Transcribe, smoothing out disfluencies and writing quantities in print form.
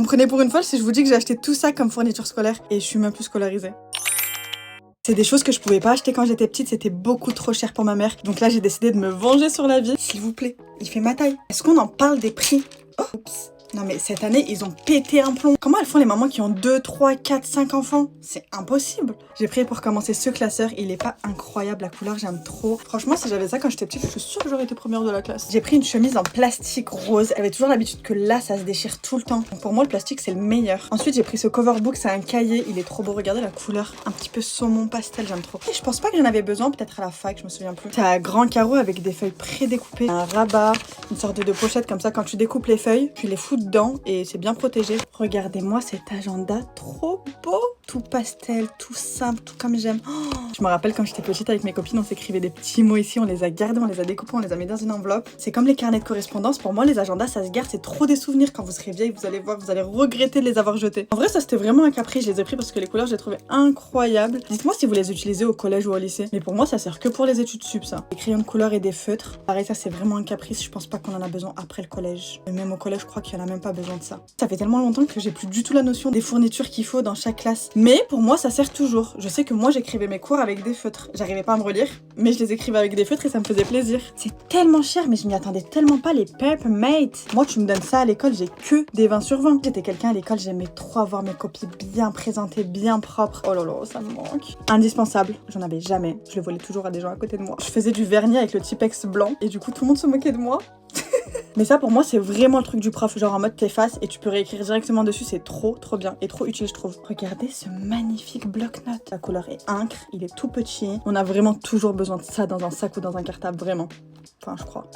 me prenez pour une folle si je vous dis que j'ai acheté tout ça comme fourniture scolaire et je suis même plus scolarisée. C'est des choses que je pouvais pas acheter quand j'étais petite, c'était beaucoup trop cher pour ma mère. Donc là, j'ai décidé de me venger sur la vie. S'il vous plaît, il fait ma taille. Est-ce qu'on en parle des prix? Oh, oups. Non mais cette année, ils ont pété un plomb. Comment elles font les mamans qui ont 2, 3, 4, 5 enfants? C'est impossible. J'ai pris pour commencer ce classeur. Il est pas incroyable, la couleur, j'aime trop. Franchement, si j'avais ça quand j'étais petite, je suis sûre que j'aurais été première de la classe. J'ai pris une chemise en plastique rose. Elle avait toujours l'habitude que là, ça se déchire tout le temps. Donc pour moi, le plastique, c'est le meilleur. Ensuite, j'ai pris ce cover book, c'est un cahier. Il est trop beau. Regardez la couleur. Un petit peu saumon pastel, j'aime trop. Et je pense pas que j'en avais besoin, peut-être à la fac, je me souviens plus. C'est à grand carreau avec des feuilles prédécoupées. Un rabat, une sorte de pochette comme ça. Quand tu découpes les feuilles, tu les fous dedans et c'est bien protégé. Regardez-moi cet agenda, trop beau. Tout pastel, tout simple, tout comme j'aime. Oh, je me rappelle quand j'étais petite avec mes copines, on s'écrivait des petits mots ici, on les a gardés, on les a découpés, on les a mis dans une enveloppe. C'est comme les carnets de correspondance. Pour moi, les agendas, ça se garde, c'est trop des souvenirs. Quand vous serez vieille, vous allez voir, vous allez regretter de les avoir jetés. En vrai, ça c'était vraiment un caprice. Je les ai pris parce que les couleurs, je les trouvais incroyables. Dites-moi si vous les utilisez au collège ou au lycée. Mais pour moi, ça sert que pour les études sup, ça. Des crayons de couleur et des feutres. Pareil, ça c'est vraiment un caprice. Je pense pas qu'on en a besoin après le collège. Et même au collège, je crois qu'il y en a même pas besoin de ça. Ça fait tellement longtemps que j'ai plus du tout la notion des fournitures qu'il faut dans chaque classe. Mais pour moi, ça sert toujours. Je sais que moi, j'écrivais mes cours avec des feutres. J'arrivais pas à me relire, mais je les écrivais avec des feutres et ça me faisait plaisir. C'est tellement cher, mais je m'y attendais tellement pas, les Papermate. Moi, tu me donnes ça à l'école, j'ai que des 20 sur 20. J'étais quelqu'un à l'école, j'aimais trop avoir mes copies bien présentées, bien propres. Oh là là, ça me manque. Indispensable. J'en avais jamais. Je le volais toujours à des gens à côté de moi. Je faisais du vernis avec le Tipex blanc et du coup, tout le monde se moquait de moi. Mais ça pour moi c'est vraiment le truc du prof, genre en mode t'effaces et tu peux réécrire directement dessus, c'est trop bien et trop utile je trouve. Regardez ce magnifique bloc-notes, la couleur est incre, il est tout petit, on a vraiment toujours besoin de ça dans un sac ou dans un cartable, vraiment. Enfin je crois.